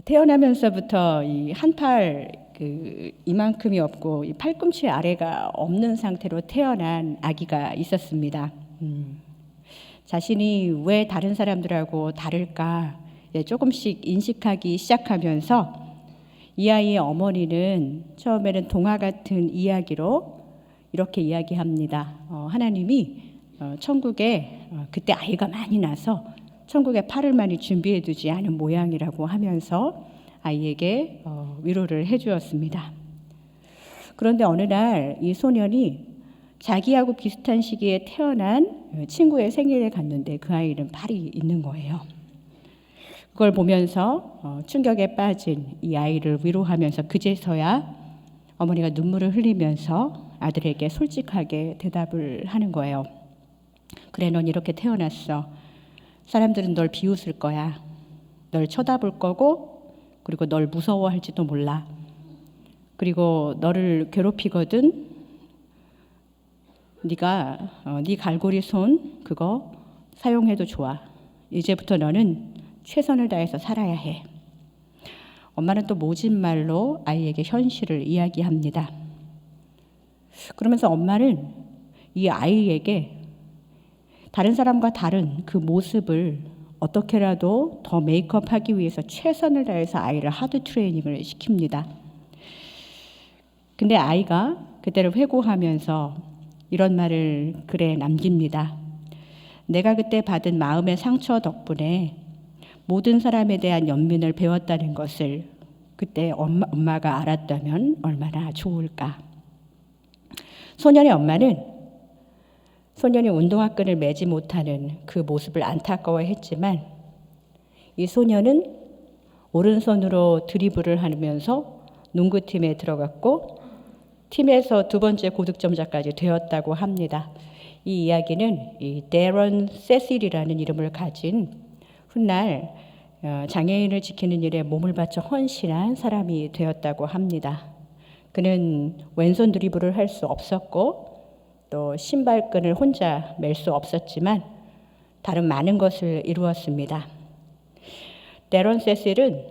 태어나면서부터 이 한 팔 이만큼이 없고 이 팔꿈치 아래가 없는 상태로 태어난 아기가 있었습니다. 자신이 왜 다른 사람들하고 다를까 조금씩 인식하기 시작하면서 이 아이의 어머니는 처음에는 동화 같은 이야기로 이렇게 이야기합니다. 하나님이 천국에 그때 아이가 많이 나서 천국에 팔을 많이 준비해 두지 않은 모양이라고 하면서 아이에게 위로를 해 주었습니다. 그런데 어느 날 이 소년이 자기하고 비슷한 시기에 태어난 친구의 생일에 갔는데 그 아이는 팔이 있는 거예요. 그걸 보면서 충격에 빠진 이 아이를 위로하면서 그제서야 어머니가 눈물을 흘리면서 아들에게 솔직하게 대답을 하는 거예요. 그래, 넌 이렇게 태어났어. 사람들은 널 비웃을 거야. 널 쳐다볼 거고, 그리고 널 무서워할지도 몰라. 그리고 너를 괴롭히거든. 네가 네 갈고리 손 그거 사용해도 좋아. 이제부터 너는 최선을 다해서 살아야 해. 엄마는 또 모진 말로 아이에게 현실을 이야기합니다. 그러면서 엄마는 이 아이에게 다른 사람과 다른 그 모습을 어떻게라도 더 메이크업하기 위해서 최선을 다해서 아이를 하드 트레이닝을 시킵니다. 근데 아이가 그때를 회고하면서 이런 말을 글에 남깁니다. 내가 그때 받은 마음의 상처 덕분에 모든 사람에 대한 연민을 배웠다는 것을 그때 엄마가 알았다면 얼마나 좋을까. 소년의 엄마는 소년이 운동화끈을 매지 못하는 그 모습을 안타까워했지만 이 소년은 오른손으로 드리블을 하면서 농구팀에 들어갔고 팀에서 두 번째 고득점자까지 되었다고 합니다. 이 이야기는 이 데런 세실이라는 이름을 가진 훗날 장애인을 지키는 일에 몸을 바쳐 헌신한 사람이 되었다고 합니다. 그는 왼손 드리블을 할 수 없었고 또 신발끈을 혼자 맬 수 없었지만 다른 많은 것을 이루었습니다. 데런 세실은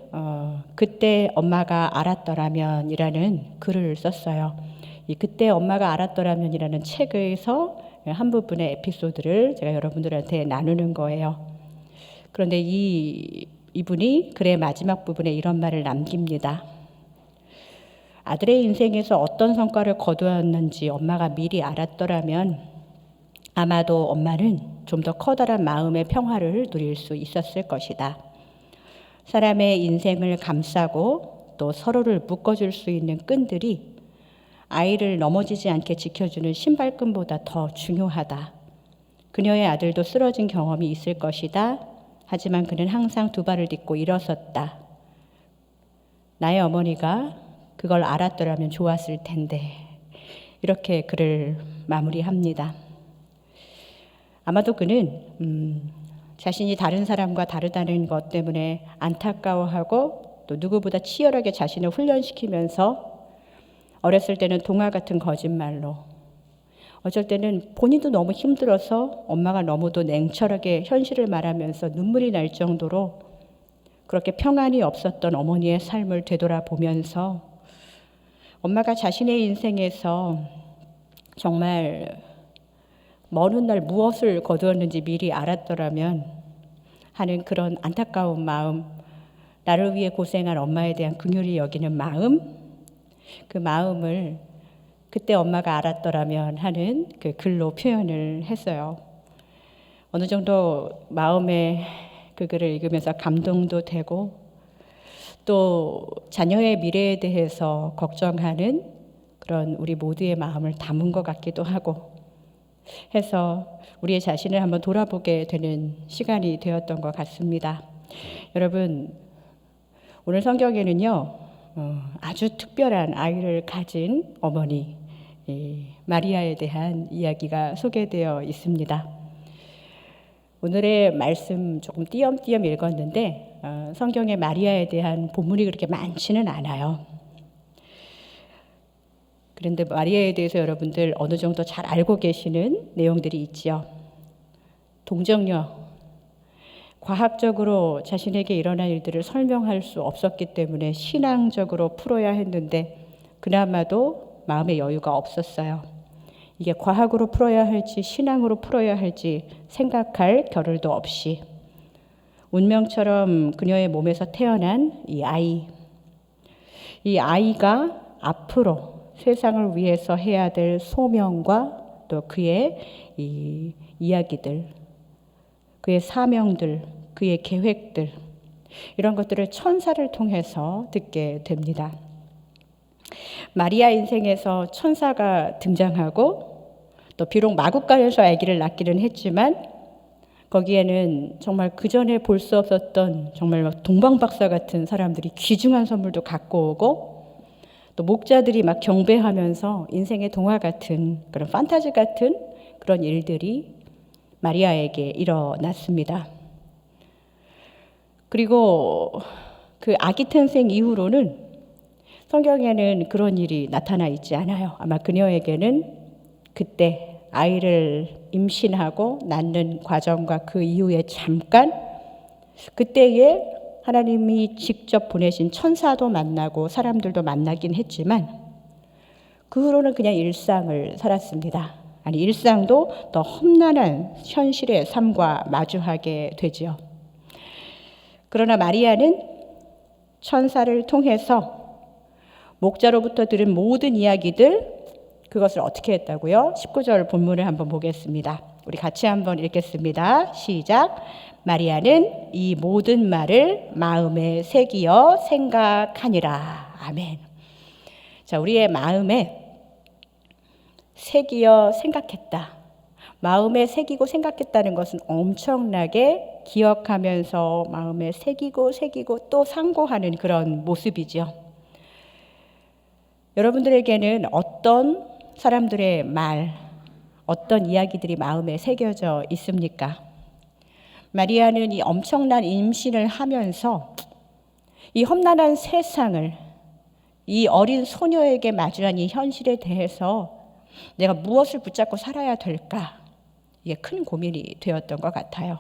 그때 엄마가 알았더라면이라는 글을 썼어요. 이 그때 엄마가 알았더라면이라는 책에서 한 부분의 에피소드를 제가 여러분들한테 나누는 거예요. 그런데 이분이 글의 마지막 부분에 이런 말을 남깁니다. 아들의 인생에서 어떤 성과를 거두었는지 엄마가 미리 알았더라면 아마도 엄마는 좀 더 커다란 마음의 평화를 누릴 수 있었을 것이다. 사람의 인생을 감싸고 또 서로를 묶어줄 수 있는 끈들이 아이를 넘어지지 않게 지켜주는 신발끈보다 더 중요하다. 그녀의 아들도 쓰러진 경험이 있을 것이다. 하지만 그는 항상 두 발을 딛고 일어섰다. 나의 어머니가 그걸 알았더라면 좋았을 텐데. 이렇게 글을 마무리합니다. 아마도 그는 자신이 다른 사람과 다르다는 것 때문에 안타까워하고 또 누구보다 치열하게 자신을 훈련시키면서 어렸을 때는 동화 같은 거짓말로 어쩔 때는 본인도 너무 힘들어서 엄마가 너무도 냉철하게 현실을 말하면서 눈물이 날 정도로 그렇게 평안이 없었던 어머니의 삶을 되돌아보면서 엄마가 자신의 인생에서 정말 먼 훗날 무엇을 거두었는지 미리 알았더라면 하는 그런 안타까운 마음, 나를 위해 고생한 엄마에 대한 긍휼히 여기는 마음, 그 마음을 그때 엄마가 알았더라면 하는 그 글로 표현을 했어요. 어느 정도 마음에 그 글을 읽으면서 감동도 되고 또 자녀의 미래에 대해서 걱정하는 그런 우리 모두의 마음을 담은 것 같기도 하고 해서 우리의 자신을 한번 돌아보게 되는 시간이 되었던 것 같습니다. 여러분, 오늘 성경에는요, 아주 특별한 아이를 가진 어머니 마리아에 대한 이야기가 소개되어 있습니다. 오늘의 말씀 조금 띄엄띄엄 읽었는데 성경에 마리아에 대한 본문이 그렇게 많지는 않아요. 그런데 마리아에 대해서 여러분들 어느 정도 잘 알고 계시는 내용들이 있지요. 동정녀, 과학적으로 자신에게 일어난 일들을 설명할 수 없었기 때문에 신앙적으로 풀어야 했는데 그나마도 마음의 여유가 없었어요. 이게 과학으로 풀어야 할지 신앙으로 풀어야 할지 생각할 겨를도 없이 운명처럼 그녀의 몸에서 태어난 이 아이가 앞으로 세상을 위해서 해야 될 소명과 또 그의 이 이야기들, 그의 사명들, 그의 계획들, 이런 것들을 천사를 통해서 듣게 됩니다. 마리아 인생에서 천사가 등장하고 또 비록 마구간에서 아기를 낳기는 했지만 거기에는 정말 그전에 볼 수 없었던 정말 동방박사 같은 사람들이 귀중한 선물도 갖고 오고 또 목자들이 막 경배하면서 인생의 동화 같은 그런 판타지 같은 그런 일들이 마리아에게 일어났습니다. 그리고 그 아기 탄생 이후로는 성경에는 그런 일이 나타나 있지 않아요. 아마 그녀에게는 그때 아이를 임신하고 낳는 과정과 그 이후에 잠깐 그때에 하나님이 직접 보내신 천사도 만나고 사람들도 만나긴 했지만 그 후로는 그냥 일상을 살았습니다. 아니 일상도 더 험난한 현실의 삶과 마주하게 되지요. 그러나 마리아는 천사를 통해서 목자로부터 들은 모든 이야기들 그것을 어떻게 했다고요? 19절 본문을 한번 보겠습니다. 우리 같이 한번 읽겠습니다. 시작. 마리아는 이 모든 말을 마음에 새기어 생각하니라. 아멘. 자, 우리의 마음에 새기어 생각했다. 마음에 새기고 생각했다는 것은 엄청나게 기억하면서 마음에 새기고 또 상고하는 그런 모습이죠. 여러분들에게는 어떤 사람들의 말, 어떤 이야기들이 마음에 새겨져 있습니까? 마리아는 이 엄청난 임신을 하면서 이 험난한 세상을 이 어린 소녀에게 마주한 이 현실에 대해서 내가 무엇을 붙잡고 살아야 될까? 이게 큰 고민이 되었던 것 같아요.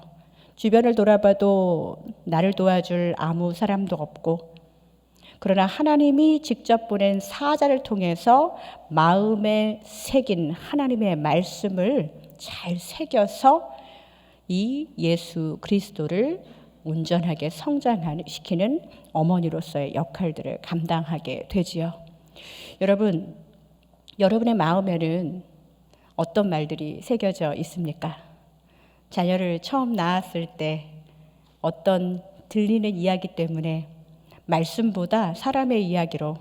주변을 돌아봐도 나를 도와줄 아무 사람도 없고 그러나 하나님이 직접 보낸 사자를 통해서 마음에 새긴 하나님의 말씀을 잘 새겨서 이 예수 그리스도를 온전하게 성장시키는 어머니로서의 역할들을 감당하게 되지요. 여러분, 여러분의 마음에는 어떤 말들이 새겨져 있습니까? 자녀를 처음 낳았을 때 어떤 들리는 이야기 때문에 말씀보다 사람의 이야기로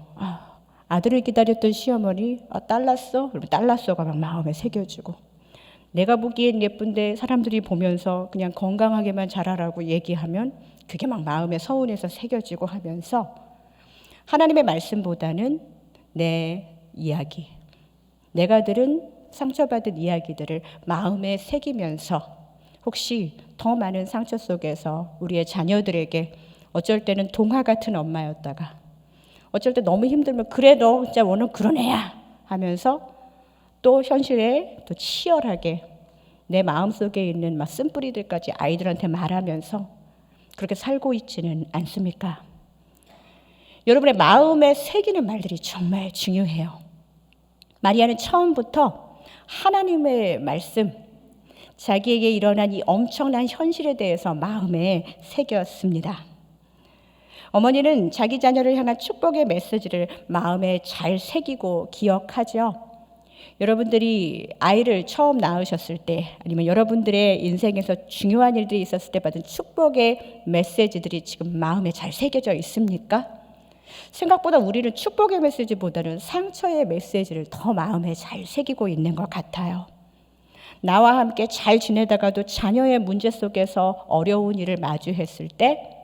아들을 기다렸던 시어머니 딸 낳았어? 그러면 딸 낳았어가 막 마음에 새겨지고 내가 보기엔 예쁜데 사람들이 보면서 그냥 건강하게만 자라라고 얘기하면 그게 막 마음에 서운해서 새겨지고 하면서 하나님의 말씀보다는 내 이야기, 내가 들은 상처받은 이야기들을 마음에 새기면서 혹시 더 많은 상처 속에서 우리의 자녀들에게 어쩔 때는 동화 같은 엄마였다가 어쩔 때 너무 힘들면 그래 너 진짜 너는 그런 애야 하면서 또 현실에 또 치열하게 내 마음속에 있는 막 쓴뿌리들까지 아이들한테 말하면서 그렇게 살고 있지는 않습니까? 여러분의 마음에 새기는 말들이 정말 중요해요. 마리아는 처음부터 하나님의 말씀, 자기에게 일어난 이 엄청난 현실에 대해서 마음에 새겼습니다. 어머니는 자기 자녀를 향한 축복의 메시지를 마음에 잘 새기고 기억하죠. 여러분들이 아이를 처음 낳으셨을 때 아니면 여러분들의 인생에서 중요한 일들이 있었을 때 받은 축복의 메시지들이 지금 마음에 잘 새겨져 있습니까? 생각보다 우리는 축복의 메시지보다는 상처의 메시지를 더 마음에 잘 새기고 있는 것 같아요. 나와 함께 잘 지내다가도 자녀의 문제 속에서 어려운 일을 마주했을 때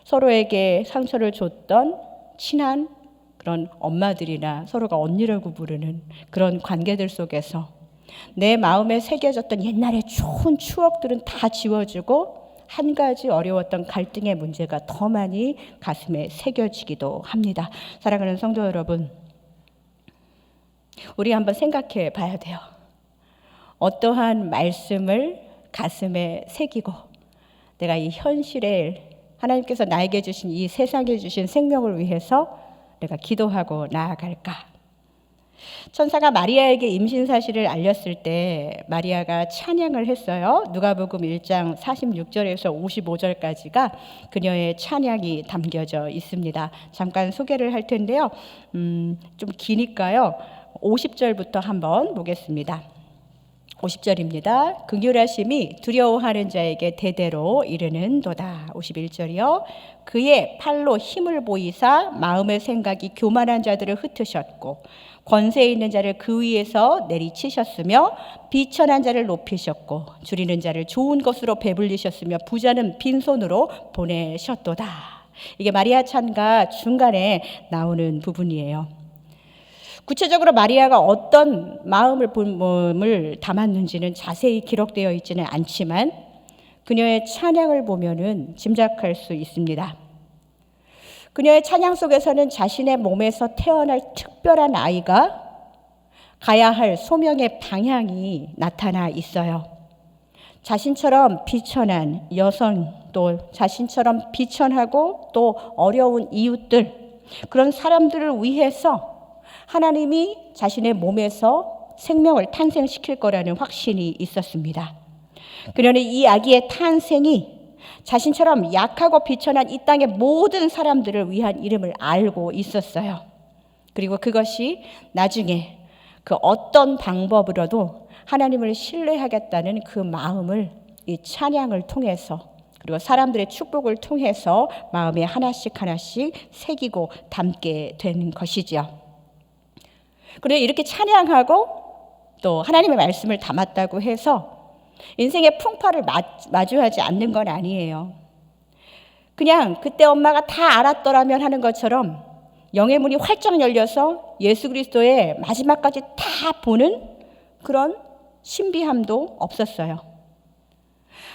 서로에게 상처를 줬던 친한 그런 엄마들이나 서로가 언니라고 부르는 그런 관계들 속에서 내 마음에 새겨졌던 옛날의 좋은 추억들은 다 지워지고 한 가지 어려웠던 갈등의 문제가 더 많이 가슴에 새겨지기도 합니다. 사랑하는 성도 여러분, 우리 한번 생각해 봐야 돼요. 어떠한 말씀을 가슴에 새기고 내가 이 현실에 하나님께서 나에게 주신 이 세상에 주신 생명을 위해서 내가 기도하고 나아갈까? 천사가 마리아에게 임신 사실을 알렸을 때 마리아가 찬양을 했어요. 누가복음 1장 46절에서 55절까지가 그녀의 찬양이 담겨져 있습니다. 잠깐 소개를 할 텐데요. 좀 기니까요. 50절부터 한번 보겠습니다. 50절입니다. 긍휼하심이 두려워하는 자에게 대대로 이르는도다. 51절이요. 그의 팔로 힘을 보이사 마음의 생각이 교만한 자들을 흩으셨고 권세 있는 자를 그 위에서 내리치셨으며 비천한 자를 높이셨고 줄이는 자를 좋은 것으로 배불리셨으며 부자는 빈손으로 보내셨도다. 이게 마리아 찬가 중간에 나오는 부분이에요. 구체적으로 마리아가 어떤 마음을 담았는지는 자세히 기록되어 있지는 않지만 그녀의 찬양을 보면은 짐작할 수 있습니다. 그녀의 찬양 속에서는 자신의 몸에서 태어날 특별한 아이가 가야 할 소명의 방향이 나타나 있어요. 자신처럼 비천한 여성, 또 자신처럼 비천하고 또 어려운 이웃들, 그런 사람들을 위해서 하나님이 자신의 몸에서 생명을 탄생시킬 거라는 확신이 있었습니다. 그녀는 이 아기의 탄생이 자신처럼 약하고 비천한 이 땅의 모든 사람들을 위한 이름을 알고 있었어요. 그리고 그것이 나중에 그 어떤 방법으로도 하나님을 신뢰하겠다는 그 마음을 이 찬양을 통해서 그리고 사람들의 축복을 통해서 마음에 하나씩 하나씩 새기고 담게 된 것이죠. 그리고 이렇게 찬양하고 또 하나님의 말씀을 담았다고 해서 인생의 풍파를 마주하지 않는 건 아니에요. 그냥 그때 엄마가 다 알았더라면 하는 것처럼 영의 문이 활짝 열려서 예수 그리스도의 마지막까지 다 보는 그런 신비함도 없었어요.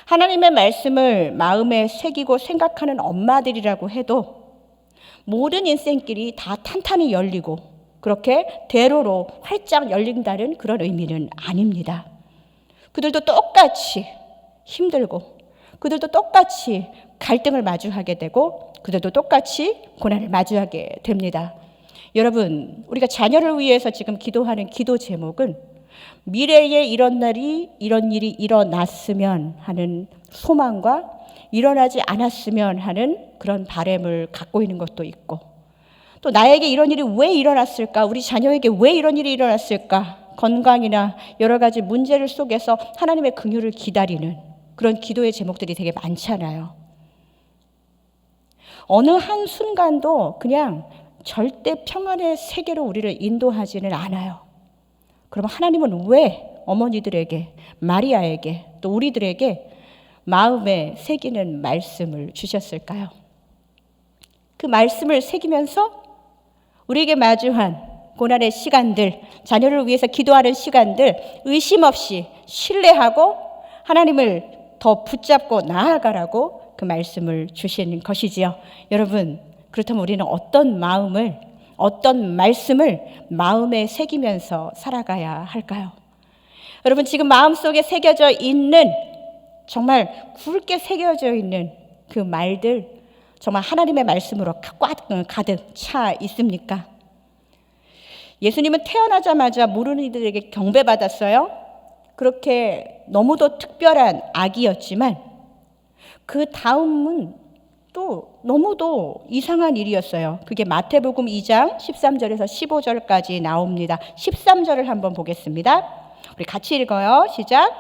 하나님의 말씀을 마음에 새기고 생각하는 엄마들이라고 해도 모든 인생길이 다 탄탄히 열리고 그렇게 대로로 활짝 열린다는 그런 의미는 아닙니다. 그들도 똑같이 힘들고 그들도 똑같이 갈등을 마주하게 되고 그들도 똑같이 고난을 마주하게 됩니다. 여러분, 우리가 자녀를 위해서 지금 기도하는 기도 제목은 미래에 이런 일이 일어났으면 하는 소망과 일어나지 않았으면 하는 그런 바람을 갖고 있는 것도 있고 또 나에게 이런 일이 왜 일어났을까? 우리 자녀에게 왜 이런 일이 일어났을까? 건강이나 여러 가지 문제를 속에서 하나님의 긍휼을 기다리는 그런 기도의 제목들이 되게 많잖아요. 어느 한 순간도 그냥 절대 평안의 세계로 우리를 인도하지는 않아요. 그럼 하나님은 왜 어머니들에게, 마리아에게, 또 우리들에게 마음에 새기는 말씀을 주셨을까요? 그 말씀을 새기면서 우리에게 마주한 고난의 시간들, 자녀를 위해서 기도하는 시간들 의심 없이 신뢰하고 하나님을 더 붙잡고 나아가라고 그 말씀을 주신 것이지요. 여러분, 그렇다면 우리는 어떤 마음을, 어떤 말씀을 마음에 새기면서 살아가야 할까요? 여러분, 지금 마음속에 새겨져 있는, 정말 굵게 새겨져 있는 그 말들 정말 하나님의 말씀으로 가득 차 있습니까? 예수님은 태어나자마자 모르는 이들에게 경배받았어요. 그렇게 너무도 특별한 아기였지만 그 다음은 또 너무도 이상한 일이었어요. 그게 마태복음 2장 13절에서 15절까지 나옵니다. 13절을 한번 보겠습니다. 우리 같이 읽어요. 시작.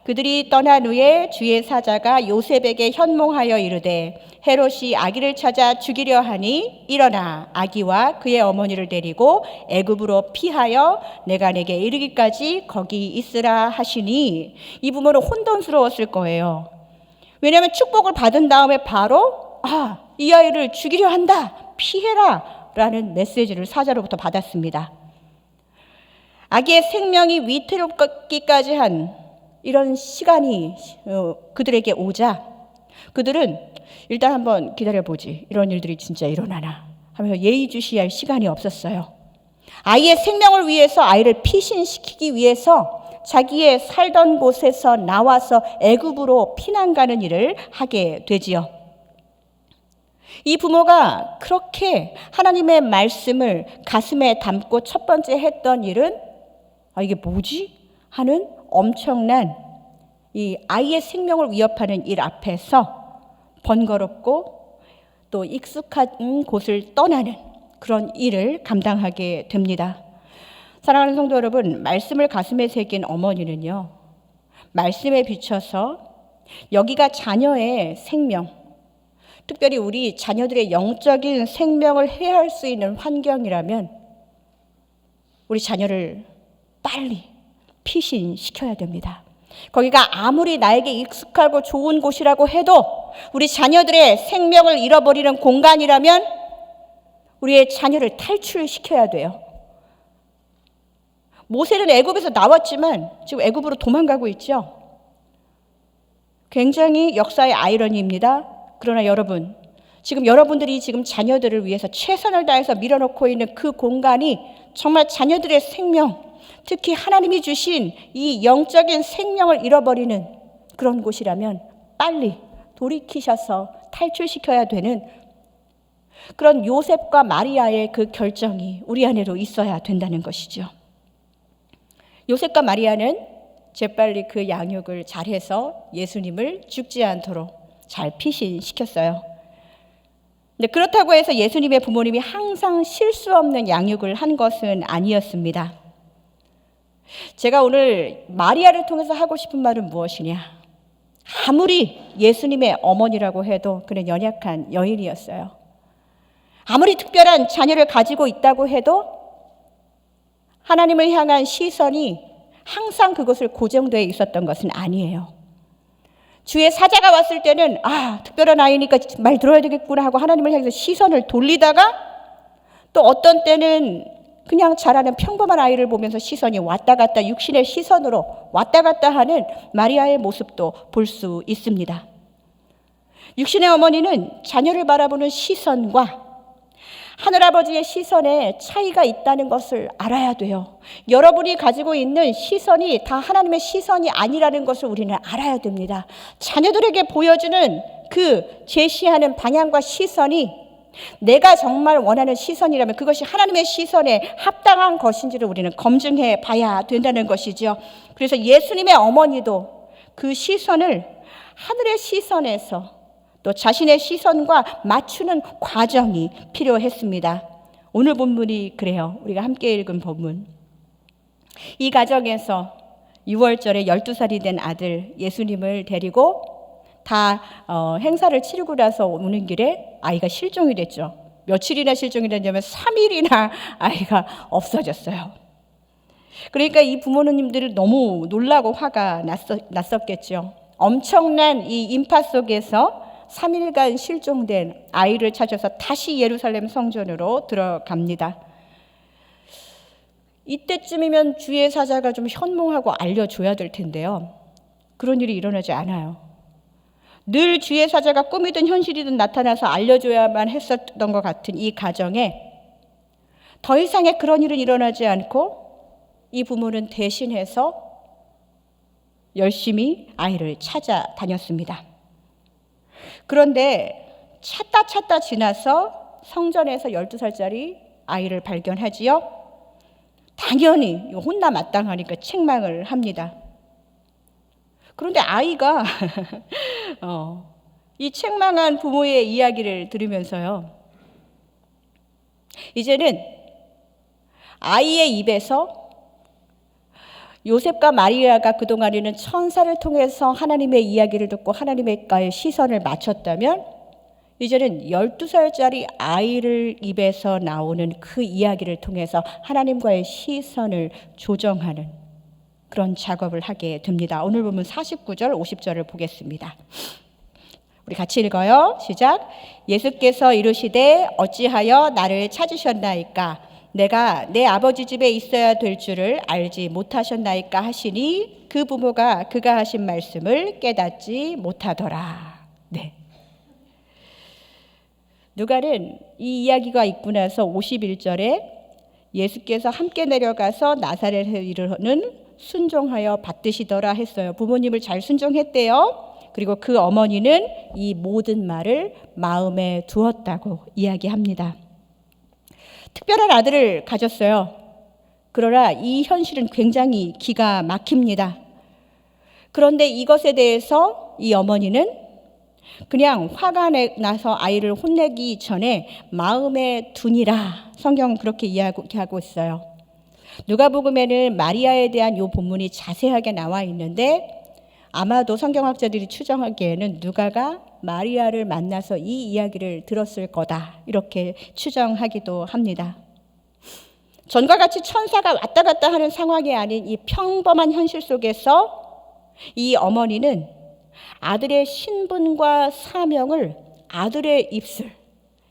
그들이 떠난 후에 주의 사자가 요셉에게 현몽하여 이르되 헤롯이 아기를 찾아 죽이려 하니 일어나 아기와 그의 어머니를 데리고 애굽으로 피하여 내가 내게 이르기까지 거기 있으라 하시니 이 부모는 혼돈스러웠을 거예요. 왜냐하면 축복을 받은 다음에 바로 이 아이를 죽이려 한다, 피해라 라는 메시지를 사자로부터 받았습니다. 아기의 생명이 위태롭기까지 한 이런 시간이 그들에게 오자 그들은 일단 한번 기다려보지, 이런 일들이 진짜 일어나나 하면서 예의주시할 시간이 없었어요. 아이의 생명을 위해서, 아이를 피신시키기 위해서 자기의 살던 곳에서 나와서 애굽으로 피난 가는 일을 하게 되지요. 이 부모가 그렇게 하나님의 말씀을 가슴에 담고 첫 번째 했던 일은 이게 뭐지? 하는 엄청난 이 아이의 생명을 위협하는 일 앞에서 번거롭고 또 익숙한 곳을 떠나는 그런 일을 감당하게 됩니다. 사랑하는 성도 여러분, 말씀을 가슴에 새긴 어머니는요, 말씀에 비춰서 여기가 자녀의 생명, 특별히 우리 자녀들의 영적인 생명을 해할 수 있는 환경이라면 우리 자녀를 빨리 피신시켜야 됩니다. 거기가 아무리 나에게 익숙하고 좋은 곳이라고 해도 우리 자녀들의 생명을 잃어버리는 공간이라면 우리의 자녀를 탈출시켜야 돼요. 모세는 애굽에서 나왔지만 지금 애굽으로 도망가고 있죠. 굉장히 역사의 아이러니입니다. 그러나 여러분, 지금 여러분들이 지금 자녀들을 위해서 최선을 다해서 밀어넣고 있는 그 공간이 정말 자녀들의 생명, 특히 하나님이 주신 이 영적인 생명을 잃어버리는 그런 곳이라면 빨리 돌이키셔서 탈출시켜야 되는 그런 요셉과 마리아의 그 결정이 우리 안에도 있어야 된다는 것이죠. 요셉과 마리아는 재빨리 그 양육을 잘해서 예수님을 죽지 않도록 잘 피신시켰어요. 근데 그렇다고 해서 예수님의 부모님이 항상 실수 없는 양육을 한 것은 아니었습니다. 제가 오늘 마리아를 통해서 하고 싶은 말은 무엇이냐? 아무리 예수님의 어머니라고 해도 그는 연약한 여인이었어요. 아무리 특별한 자녀를 가지고 있다고 해도 하나님을 향한 시선이 항상 그것을 고정되어 있었던 것은 아니에요. 주의 사자가 왔을 때는 특별한 아이니까 말 들어야 되겠구나 하고 하나님을 향해서 시선을 돌리다가 또 어떤 때는 그냥 자라는 평범한 아이를 보면서 시선이 왔다 갔다 육신의 시선으로 왔다 갔다 하는 마리아의 모습도 볼 수 있습니다. 육신의 어머니는 자녀를 바라보는 시선과 하늘아버지의 시선에 차이가 있다는 것을 알아야 돼요. 여러분이 가지고 있는 시선이 다 하나님의 시선이 아니라는 것을 우리는 알아야 됩니다. 자녀들에게 보여주는 그 제시하는 방향과 시선이 내가 정말 원하는 시선이라면 그것이 하나님의 시선에 합당한 것인지를 우리는 검증해 봐야 된다는 것이죠. 그래서 예수님의 어머니도 그 시선을 하늘의 시선에서 또 자신의 시선과 맞추는 과정이 필요했습니다. 오늘 본문이 그래요. 우리가 함께 읽은 본문. 이 가정에서 6월절에 12살이 된 아들 예수님을 데리고 다 행사를 치르고 나서 오는 길에 아이가 실종이 됐죠. 며칠이나 실종이 됐냐면 3일이나 아이가 없어졌어요. 그러니까 이 부모님들은 너무 놀라고 화가 났었겠죠. 엄청난 이 인파 속에서 3일간 실종된 아이를 찾아서 다시 예루살렘 성전으로 들어갑니다. 이때쯤이면 주의 사자가 좀 현몽하고 알려줘야 될 텐데요. 그런 일이 일어나지 않아요. 늘 주의 사자가 꿈이든 현실이든 나타나서 알려줘야만 했었던 것 같은 이 가정에 더 이상의 그런 일은 일어나지 않고 이 부모는 대신해서 열심히 아이를 찾아다녔습니다. 그런데 찾다 지나서 성전에서 12살짜리 아이를 발견하지요. 당연히 혼나 마땅하니까 책망을 합니다. 그런데 아이가 이 책망한 부모의 이야기를 들으면서요, 이제는 아이의 입에서 요셉과 마리아가 그동안에는 천사를 통해서 하나님의 이야기를 듣고 하나님과의 시선을 맞췄다면 이제는 12살짜리 아이를 입에서 나오는 그 이야기를 통해서 하나님과의 시선을 조정하는 그런 작업을 하게 됩니다. 오늘 보면 49절, 50절을 보겠습니다. 우리 같이 읽어요. 시작. 예수께서 이르시되 어찌하여 나를 찾으셨나이까? 내가 내 아버지 집에 있어야 될 줄을 알지 못하셨나이까 하시니 그 부모가 그가 하신 말씀을 깨닫지 못하더라. 네. 누가는 이 이야기가 있고 나서 51절에 예수께서 함께 내려가서 나사렛에 이르는 순종하여 받드시더라 했어요. 부모님을 잘 순종했대요. 그리고 그 어머니는 이 모든 말을 마음에 두었다고 이야기합니다. 특별한 아들을 가졌어요. 그러나 이 현실은 굉장히 기가 막힙니다. 그런데 이것에 대해서 이 어머니는 그냥 화가 나서 아이를 혼내기 전에 마음에 두니라, 성경은 그렇게 이야기하고 있어요. 누가복음에는 마리아에 대한 이 본문이 자세하게 나와 있는데 아마도 성경학자들이 추정하기에는 누가가 마리아를 만나서 이 이야기를 들었을 거다, 이렇게 추정하기도 합니다. 전과 같이 천사가 왔다 갔다 하는 상황이 아닌 이 평범한 현실 속에서 이 어머니는 아들의 신분과 사명을 아들의 입술,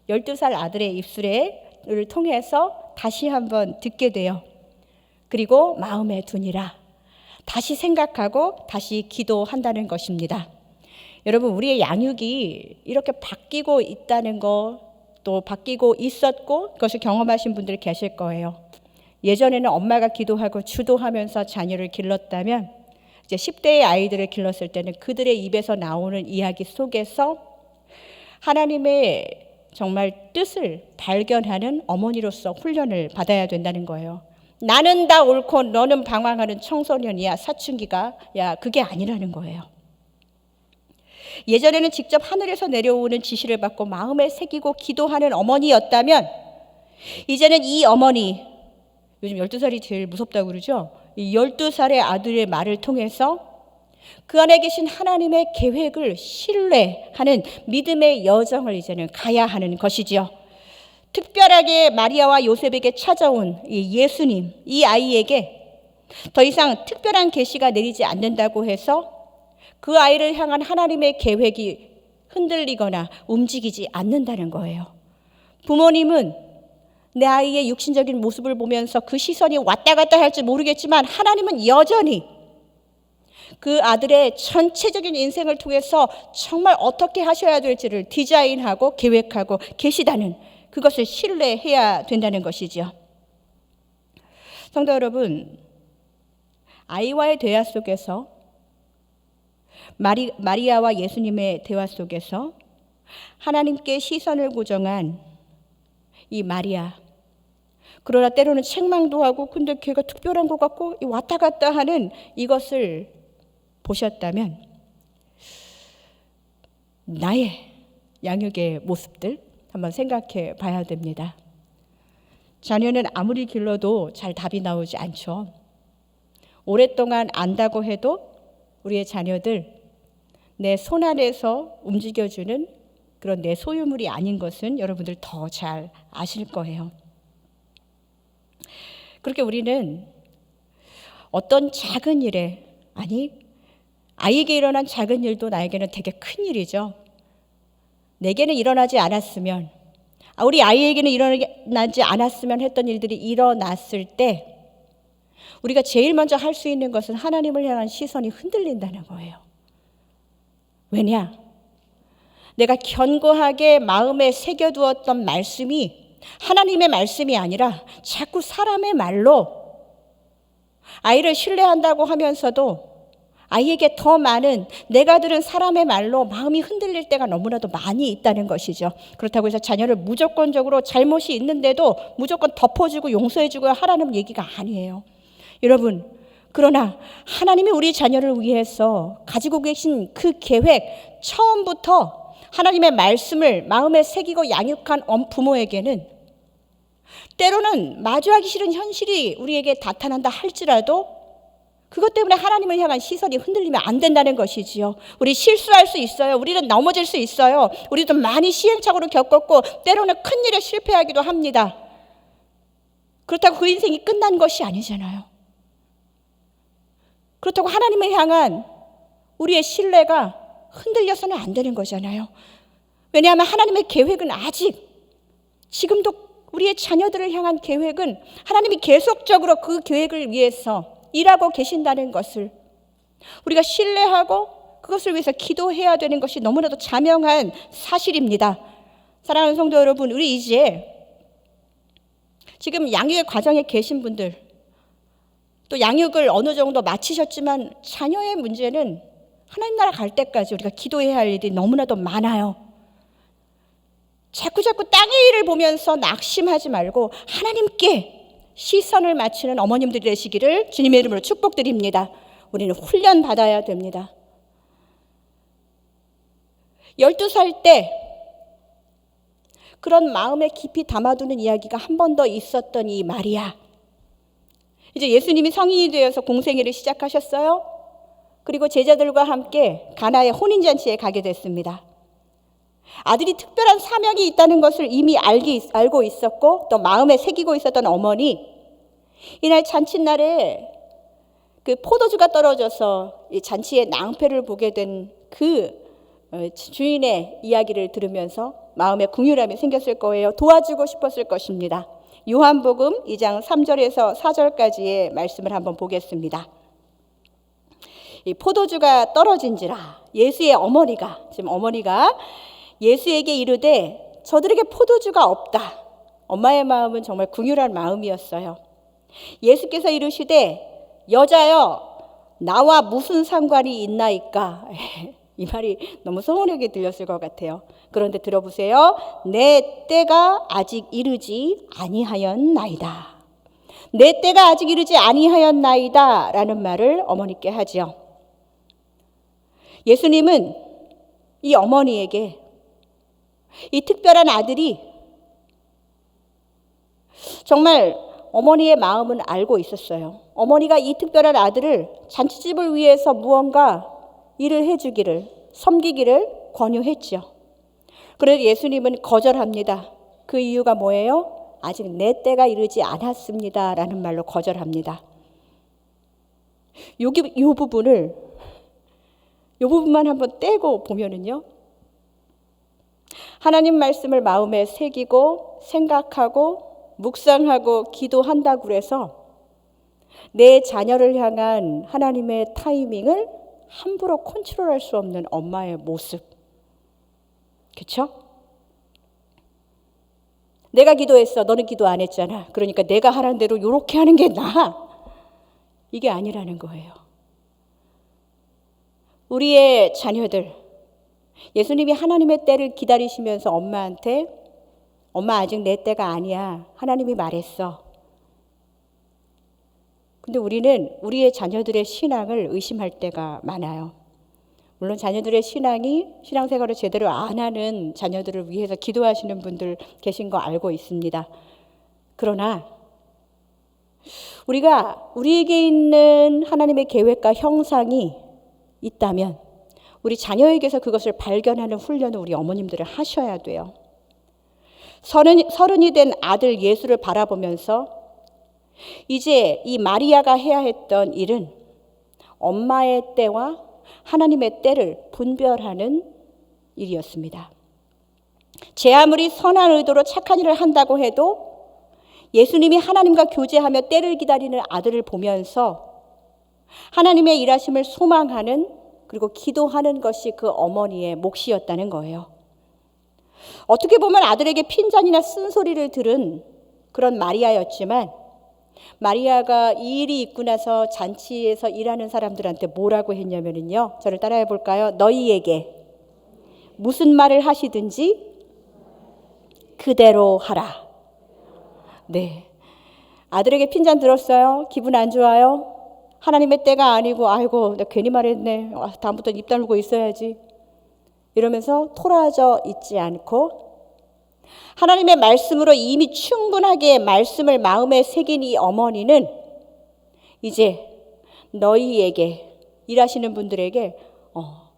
12살 아들의 입술을 통해서 다시 한번 듣게 돼요. 그리고 마음에 두니라, 다시 생각하고 다시 기도한다는 것입니다. 여러분, 우리의 양육이 이렇게 바뀌고 있다는 거, 또 바뀌고 있었고 그것을 경험하신 분들이 계실 거예요. 예전에는 엄마가 기도하고 주도하면서 자녀를 길렀다면 이제 10대의 아이들을 길렀을 때는 그들의 입에서 나오는 이야기 속에서 하나님의 정말 뜻을 발견하는 어머니로서 훈련을 받아야 된다는 거예요. 나는 다 옳고 너는 방황하는 청소년이야, 사춘기가, 야, 그게 아니라는 거예요. 예전에는 직접 하늘에서 내려오는 지시를 받고 마음에 새기고 기도하는 어머니였다면 이제는 이 어머니, 요즘 12살이 제일 무섭다고 그러죠. 이 12살의 아들의 말을 통해서 그 안에 계신 하나님의 계획을 신뢰하는 믿음의 여정을 이제는 가야 하는 것이지요. 특별하게 마리아와 요셉에게 찾아온 이 예수님, 이 아이에게 더 이상 특별한 계시가 내리지 않는다고 해서 그 아이를 향한 하나님의 계획이 흔들리거나 움직이지 않는다는 거예요. 부모님은 내 아이의 육신적인 모습을 보면서 그 시선이 왔다 갔다 할지 모르겠지만 하나님은 여전히 그 아들의 전체적인 인생을 통해서 정말 어떻게 하셔야 될지를 디자인하고 계획하고 계시다는 그것을 신뢰해야 된다는 것이죠. 성도 여러분, 아이와의 대화 속에서 마리아와 예수님의 대화 속에서 하나님께 시선을 고정한 이 마리아, 그러나 때로는 책망도 하고 근데 걔가 특별한 것 같고 왔다 갔다 하는 이것을 보셨다면 나의 양육의 모습들 한번 생각해 봐야 됩니다. 자녀는 아무리 길러도 잘 답이 나오지 않죠. 오랫동안 안다고 해도 우리의 자녀들 내 손 안에서 움직여주는 그런 내 소유물이 아닌 것은 여러분들 더 잘 아실 거예요. 그렇게 우리는 어떤 작은 일에, 아이에게 일어난 작은 일도 나에게는 되게 큰 일이죠. 내게는 일어나지 않았으면, 우리 아이에게는 일어나지 않았으면 했던 일들이 일어났을 때 우리가 제일 먼저 할 수 있는 것은 하나님을 향한 시선이 흔들린다는 거예요. 왜냐? 내가 견고하게 마음에 새겨두었던 말씀이 하나님의 말씀이 아니라 자꾸 사람의 말로, 아이를 신뢰한다고 하면서도 아이에게 더 많은 내가 들은 사람의 말로 마음이 흔들릴 때가 너무나도 많이 있다는 것이죠. 그렇다고 해서 자녀를 무조건적으로 잘못이 있는데도 무조건 덮어주고 용서해주고 하라는 얘기가 아니에요. 여러분, 그러나 하나님이 우리 자녀를 위해서 가지고 계신 그 계획, 처음부터 하나님의 말씀을 마음에 새기고 양육한 부모에게는 때로는 마주하기 싫은 현실이 우리에게 나타난다 할지라도 그것 때문에 하나님을 향한 시선이 흔들리면 안 된다는 것이지요. 우리 실수할 수 있어요. 우리는 넘어질 수 있어요. 우리도 많이 시행착오를 겪었고 때로는 큰일에 실패하기도 합니다. 그렇다고 그 인생이 끝난 것이 아니잖아요. 그렇다고 하나님을 향한 우리의 신뢰가 흔들려서는 안 되는 거잖아요. 왜냐하면 하나님의 계획은 아직, 지금도 우리의 자녀들을 향한 계획은 하나님이 계속적으로 그 계획을 위해서 일하고 계신다는 것을 우리가 신뢰하고 그것을 위해서 기도해야 되는 것이 너무나도 자명한 사실입니다. 사랑하는 성도 여러분, 우리 이제 지금 양육의 과정에 계신 분들, 또 양육을 어느 정도 마치셨지만 자녀의 문제는 하나님 나라 갈 때까지 우리가 기도해야 할 일이 너무나도 많아요. 자꾸 땅의 일을 보면서 낙심하지 말고 하나님께 시선을 맞추는 어머님들이 되시기를 주님의 이름으로 축복드립니다. 우리는 훈련 받아야 됩니다. 12살 때 그런 마음에 깊이 담아두는 이야기가 한 번 더 있었던 이 마리아. 이제 예수님이 성인이 되어서 공생애를 시작하셨어요. 그리고 제자들과 함께 가나의 혼인잔치에 가게 됐습니다. 아들이 특별한 사명이 있다는 것을 이미 알고 있었고 또 마음에 새기고 있었던 어머니, 이날 잔칫날에 그 포도주가 떨어져서 이 잔치의 낭패를 보게 된 그 주인의 이야기를 들으면서 마음에 긍휼함이 생겼을 거예요. 도와주고 싶었을 것입니다. 요한복음 2장 3절에서 4절까지의 말씀을 한번 보겠습니다. 이 포도주가 떨어진지라 예수의 어머니가, 지금 어머니가 예수에게 이르되 저들에게 포도주가 없다. 엄마의 마음은 정말 긍휼한 마음이었어요. 예수께서 이르시되 여자여 나와 무슨 상관이 있나이까. 이 말이 너무 서운하게 들렸을 것 같아요. 그런데 들어보세요. 내 때가 아직 이르지 아니하였나이다. 내 때가 아직 이르지 아니하였나이다 라는 말을 어머니께 하지요. 예수님은 이 어머니에게 이 특별한 아들이 정말 어머니의 마음은 알고 있었어요. 어머니가 이 특별한 아들을 잔치집을 위해서 무언가 일을 해주기를, 섬기기를 권유했죠. 그런데 예수님은 거절합니다. 그 이유가 뭐예요? 아직 내 때가 이르지 않았습니다 라는 말로 거절합니다. 이 부분만 한번 떼고 보면은요, 하나님 말씀을 마음에 새기고 생각하고 묵상하고 기도한다고 해서 내 자녀를 향한 하나님의 타이밍을 함부로 컨트롤할 수 없는 엄마의 모습. 그렇죠? 내가 기도했어. 너는 기도 안 했잖아. 그러니까 내가 하라는 대로 이렇게 하는 게 나아. 이게 아니라는 거예요. 우리의 자녀들, 예수님이 하나님의 때를 기다리시면서 엄마한테 엄마 아직 내 때가 아니야. 하나님이 말했어. 근데 우리는 우리의 자녀들의 신앙을 의심할 때가 많아요. 물론 자녀들의 신앙생활을 제대로 안 하는 자녀들을 위해서 기도하시는 분들 계신 거 알고 있습니다. 그러나 우리가 우리에게 있는 하나님의 계획과 형상이 있다면 우리 자녀에게서 그것을 발견하는 훈련을 우리 어머님들은 하셔야 돼요. 서른이 된 아들 예수를 바라보면서 이제 이 마리아가 해야 했던 일은 엄마의 때와 하나님의 때를 분별하는 일이었습니다. 제 아무리 선한 의도로 착한 일을 한다고 해도 예수님이 하나님과 교제하며 때를 기다리는 아들을 보면서 하나님의 일하심을 소망하는, 그리고 기도하는 것이 그 어머니의 몫이었다는 거예요. 어떻게 보면 아들에게 핀잔이나 쓴소리를 들은 그런 마리아였지만, 마리아가 이 일이 있고 나서 잔치에서 일하는 사람들한테 뭐라고 했냐면요, 저를 따라해 볼까요? 너희에게 무슨 말을 하시든지 그대로 하라. 네, 아들에게 핀잔 들었어요? 기분 안 좋아요? 하나님의 때가 아니고 아이고 나 괜히 말했네. 다음부터 입 다물고 있어야지. 이러면서 토라져 있지 않고 하나님의 말씀으로 이미 충분하게 말씀을 마음에 새긴 이 어머니는 이제 너희에게, 일하시는 분들에게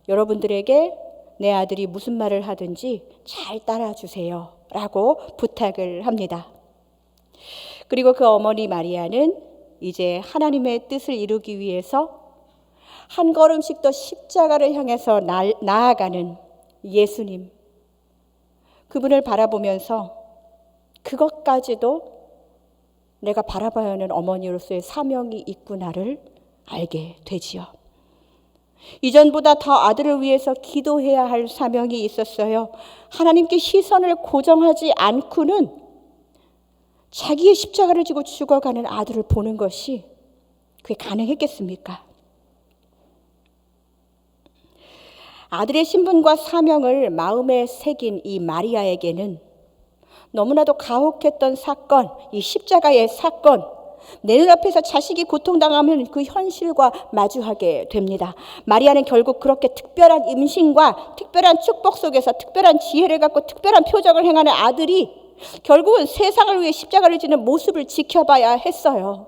여러분들에게 내 아들이 무슨 말을 하든지 잘 따라주세요 라고 부탁을 합니다. 그리고 그 어머니 마리아는 이제 하나님의 뜻을 이루기 위해서 한 걸음씩 더 십자가를 향해서 나아가는 예수님, 그분을 바라보면서 그것까지도 내가 바라봐야 하는 어머니로서의 사명이 있구나를 알게 되지요. 이전보다 더 아들을 위해서 기도해야 할 사명이 있었어요. 하나님께 시선을 고정하지 않고는 자기의 십자가를 지고 죽어가는 아들을 보는 것이 그게 가능했겠습니까? 아들의 신분과 사명을 마음에 새긴 이 마리아에게는 너무나도 가혹했던 사건, 이 십자가의 사건, 내 눈앞에서 자식이 고통당하면 그 현실과 마주하게 됩니다. 마리아는 결국 그렇게 특별한 임신과 특별한 축복 속에서 특별한 지혜를 갖고 특별한 표적을 행하는 아들이 결국은 세상을 위해 십자가를 지는 모습을 지켜봐야 했어요.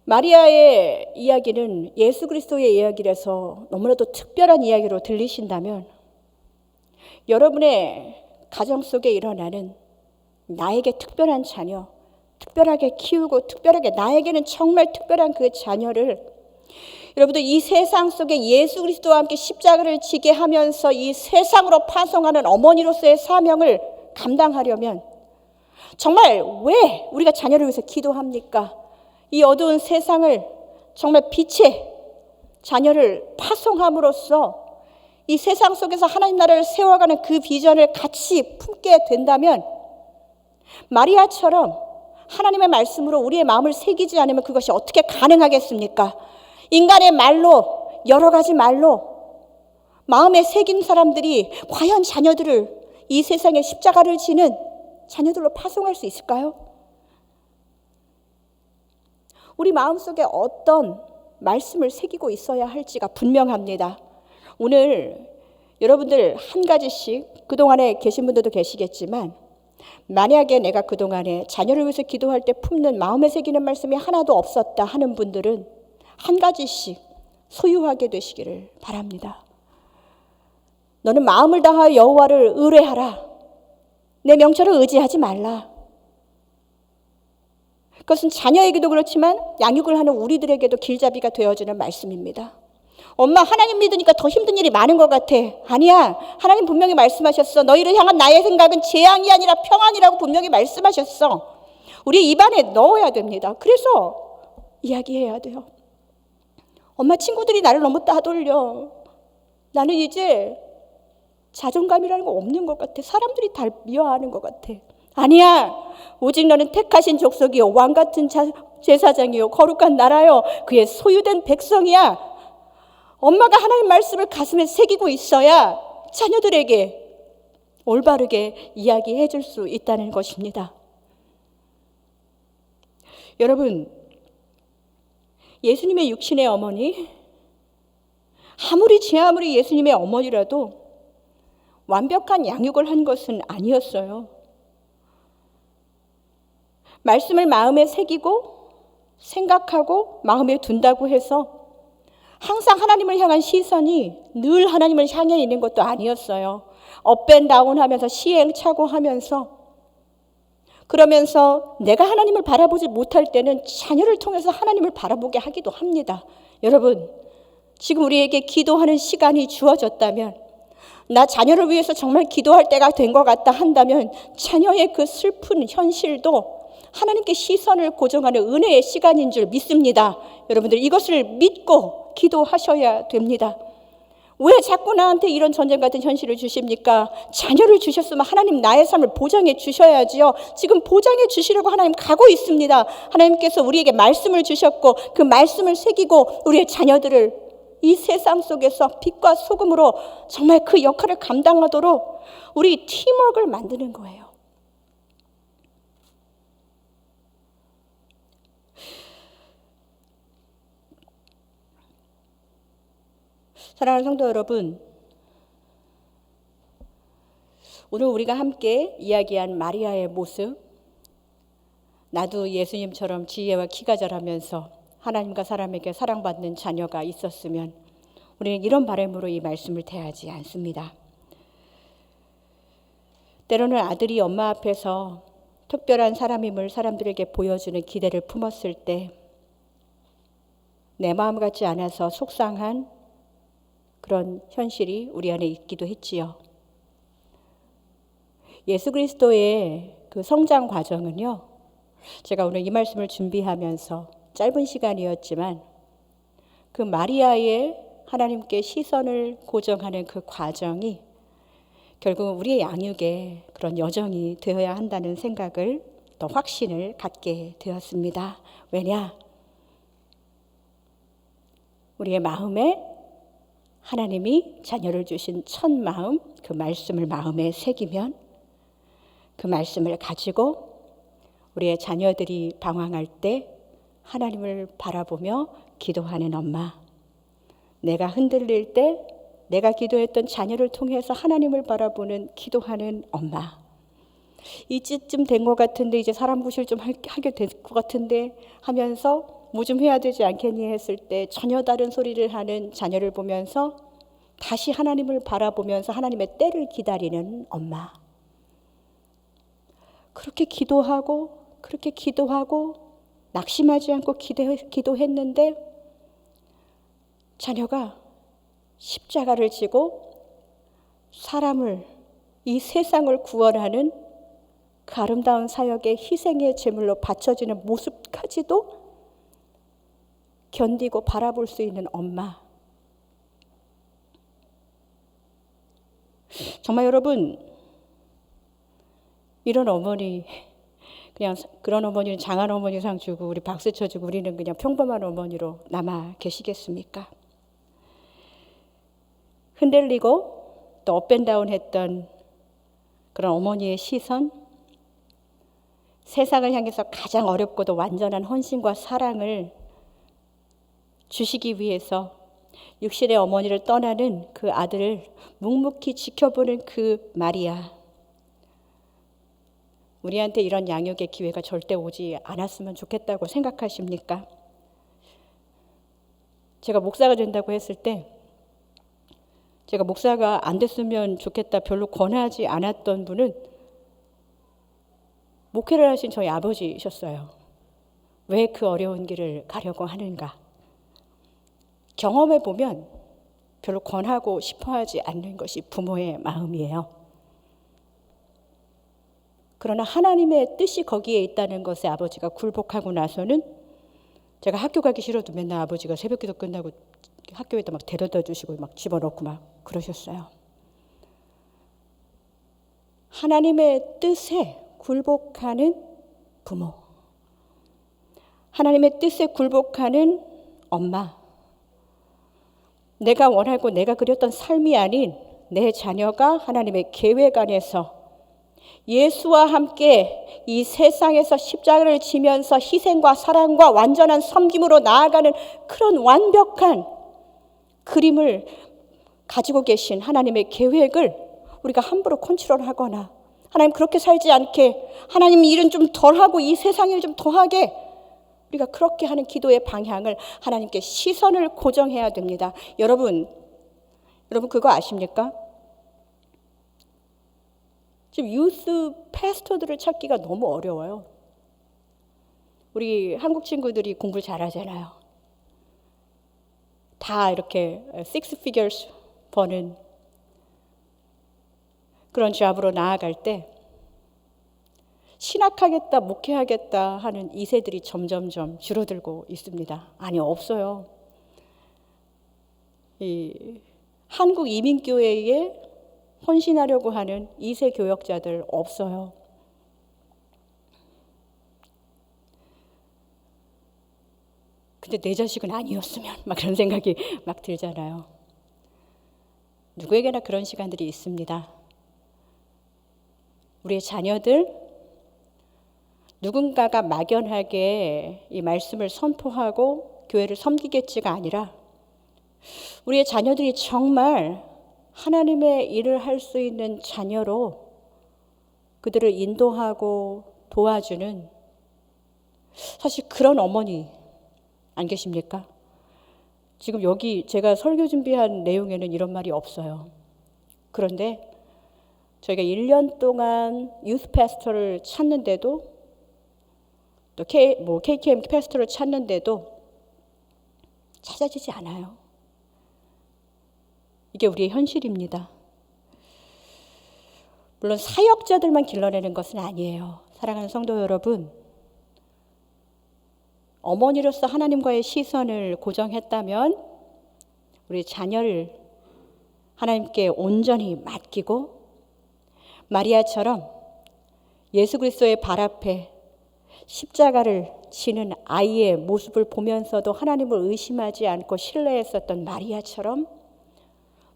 마리아의 이야기는 예수 그리스도의 이야기라서 너무나도 특별한 이야기로 들리신다면 여러분의 가정 속에 일어나는 나에게 특별한 자녀, 특별하게 키우고 특별하게 나에게는 정말 특별한 그 자녀를 여러분들 이 세상 속에 예수 그리스도와 함께 십자가를 지게 하면서 이 세상으로 파송하는 어머니로서의 사명을 감당하려면 정말 왜 우리가 자녀를 위해서 기도합니까? 이 어두운 세상을 정말 빛의 자녀를 파송함으로써 이 세상 속에서 하나님 나라를 세워가는 그 비전을 같이 품게 된다면 마리아처럼 하나님의 말씀으로 우리의 마음을 새기지 않으면 그것이 어떻게 가능하겠습니까? 인간의 말로, 여러 가지 말로 마음에 새긴 사람들이 과연 자녀들을 이 세상에 십자가를 지는 자녀들로 파송할 수 있을까요? 우리 마음속에 어떤 말씀을 새기고 있어야 할지가 분명합니다. 오늘 여러분들 한 가지씩 그동안에 계신 분들도 계시겠지만 만약에 내가 그동안에 자녀를 위해서 기도할 때 품는 마음에 새기는 말씀이 하나도 없었다 하는 분들은 한 가지씩 소유하게 되시기를 바랍니다. 너는 마음을 다하여 여호와를 의뢰하라. 내 명철을 의지하지 말라. 그것은 자녀에게도 그렇지만 양육을 하는 우리들에게도 길잡이가 되어주는 말씀입니다. 엄마 하나님 믿으니까 더 힘든 일이 많은 것 같아. 아니야. 하나님 분명히 말씀하셨어. 너희를 향한 나의 생각은 재앙이 아니라 평안이라고 분명히 말씀하셨어. 우리 입안에 넣어야 됩니다. 그래서 이야기해야 돼요. 엄마 친구들이 나를 너무 따돌려. 나는 이제 자존감이라는 거 없는 것 같아. 사람들이 다 미워하는 것 같아. 아니야. 오직 너는 택하신 족속이요 왕같은 제사장이요 거룩한 나라요 그의 소유된 백성이야. 엄마가 하나님 말씀을 가슴에 새기고 있어야 자녀들에게 올바르게 이야기해 줄 수 있다는 것입니다. 여러분, 예수님의 육신의 어머니, 제 아무리 예수님의 어머니라도 완벽한 양육을 한 것은 아니었어요. 말씀을 마음에 새기고 생각하고 마음에 둔다고 해서 항상 하나님을 향한 시선이 늘 하나님을 향해 있는 것도 아니었어요. 업앤다운 하면서 시행착오하면서 그러면서 내가 하나님을 바라보지 못할 때는 자녀를 통해서 하나님을 바라보게 하기도 합니다. 여러분, 지금 우리에게 기도하는 시간이 주어졌다면 나 자녀를 위해서 정말 기도할 때가 된 것 같다 한다면 자녀의 그 슬픈 현실도 하나님께 시선을 고정하는 은혜의 시간인 줄 믿습니다. 여러분들 이것을 믿고 기도하셔야 됩니다. 왜 자꾸 나한테 이런 전쟁 같은 현실을 주십니까? 자녀를 주셨으면 하나님 나의 삶을 보장해 주셔야지요. 지금 보장해 주시려고 하나님 가고 있습니다. 하나님께서 우리에게 말씀을 주셨고 그 말씀을 새기고 우리의 자녀들을 이 세상 속에서 빛과 소금으로 정말 그 역할을 감당하도록 우리 팀워크를 만드는 거예요. 사랑하는 성도 여러분, 오늘 우리가 함께 이야기한 마리아의 모습, 나도 예수님처럼 지혜와 키가 자라면서 하나님과 사람에게 사랑받는 자녀가 있었으면 우리는 이런 바람으로 이 말씀을 대하지 않습니다. 때로는 아들이 엄마 앞에서 특별한 사람임을 사람들에게 보여주는 기대를 품었을 때 내 마음 같지 않아서 속상한 그런 현실이 우리 안에 있기도 했지요. 예수 그리스도의 그 성장 과정은요, 제가 오늘 이 말씀을 준비하면서 짧은 시간이었지만 그 마리아의 하나님께 시선을 고정하는 그 과정이 결국 우리의 양육에 그런 여정이 되어야 한다는 생각을 또 확신을 갖게 되었습니다. 왜냐? 우리의 마음에 하나님이 자녀를 주신 첫 마음, 그 말씀을 마음에 새기면 그 말씀을 가지고 우리의 자녀들이 방황할 때 하나님을 바라보며 기도하는 엄마, 내가 흔들릴 때 내가 기도했던 자녀를 통해서 하나님을 바라보는 기도하는 엄마, 이쯤 된 것 같은데 이제 사람 구실 좀 하게 될 것 같은데 하면서 뭐 좀 해야 되지 않겠니 했을 때 전혀 다른 소리를 하는 자녀를 보면서 다시 하나님을 바라보면서 하나님의 때를 기다리는 엄마. 그렇게 기도하고 낙심하지 않고 기도했는데 자녀가 십자가를 지고 사람을, 이 세상을 구원하는 그 아름다운 사역의 희생의 제물로 바쳐지는 모습까지도 견디고 바라볼 수 있는 엄마. 정말 여러분, 이런 어머니, 그냥 그런 어머니는 장한 어머니상 주고 우리 박수 쳐주고 우리는 그냥 평범한 어머니로 남아 계시겠습니까? 흔들리고 또 업앤다운 했던 그런 어머니의 시선, 세상을 향해서 가장 어렵고도 완전한 헌신과 사랑을 주시기 위해서 육신의 어머니를 떠나는 그 아들을 묵묵히 지켜보는 그 마리아. 우리한테 이런 양육의 기회가 절대 오지 않았으면 좋겠다고 생각하십니까? 제가 목사가 된다고 했을 때 제가 목사가 안 됐으면 좋겠다 별로 권하지 않았던 분은 목회를 하신 저희 아버지셨어요. 왜 그 어려운 길을 가려고 하는가? 경험해 보면 별로 권하고 싶어 하지 않는 것이 부모의 마음이에요. 그러나 하나님의 뜻이 거기에 있다는 것에 아버지가 굴복하고 나서는 제가 학교 가기 싫어도 맨날 아버지가 새벽기도 끝나고 학교에다 막 데려다 주시고 막 집어넣고 막 그러셨어요. 하나님의 뜻에 굴복하는 부모, 하나님의 뜻에 굴복하는 엄마, 내가 원하고 내가 그렸던 삶이 아닌 내 자녀가 하나님의 계획 안에서 예수와 함께 이 세상에서 십자가를 지면서 희생과 사랑과 완전한 섬김으로 나아가는 그런 완벽한 그림을 가지고 계신 하나님의 계획을 우리가 함부로 컨트롤하거나 하나님 그렇게 살지 않게, 하나님 일은 좀 덜하고 이 세상 일 좀 더하게, 우리가 그렇게 하는 기도의 방향을 하나님께 시선을 고정해야 됩니다. 여러분 그거 아십니까? 지금 유스 패스터들을 찾기가 너무 어려워요. 우리 한국 친구들이 공부를 잘하잖아요. 다 이렇게 six figures 버는 그런 잡으로 나아갈 때 신학하겠다, 목회하겠다 하는 2세들이 점점점 줄어들고 있습니다. 아니, 없어요. 이 한국 이민교회에 헌신하려고 하는 2세 교역자들 없어요. 근데 내 자식은 아니었으면 막 그런 생각이 막 들잖아요. 누구에게나 그런 시간들이 있습니다. 우리의 자녀들, 누군가가 막연하게 이 말씀을 선포하고 교회를 섬기겠지가 아니라 우리의 자녀들이 정말 하나님의 일을 할 수 있는 자녀로 그들을 인도하고 도와주는, 사실 그런 어머니 안 계십니까? 지금 여기 제가 설교 준비한 내용에는 이런 말이 없어요. 그런데 저희가 1년 동안 유스 패스터를 찾는데도 또 KKM 패스터를 찾는데도 찾아지지 않아요. 이게 우리의 현실입니다. 물론 사역자들만 길러내는 것은 아니에요. 사랑하는 성도 여러분, 어머니로서 하나님과의 시선을 고정했다면 우리 자녀를 하나님께 온전히 맡기고 마리아처럼 예수 그리스도의 발 앞에 십자가를 지는 아이의 모습을 보면서도 하나님을 의심하지 않고 신뢰했었던 마리아처럼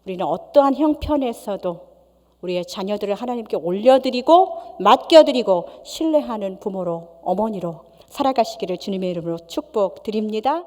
우리는 어떠한 형편에서도 우리의 자녀들을 하나님께 올려드리고 맡겨드리고 신뢰하는 부모로, 어머니로 살아가시기를 주님의 이름으로 축복드립니다.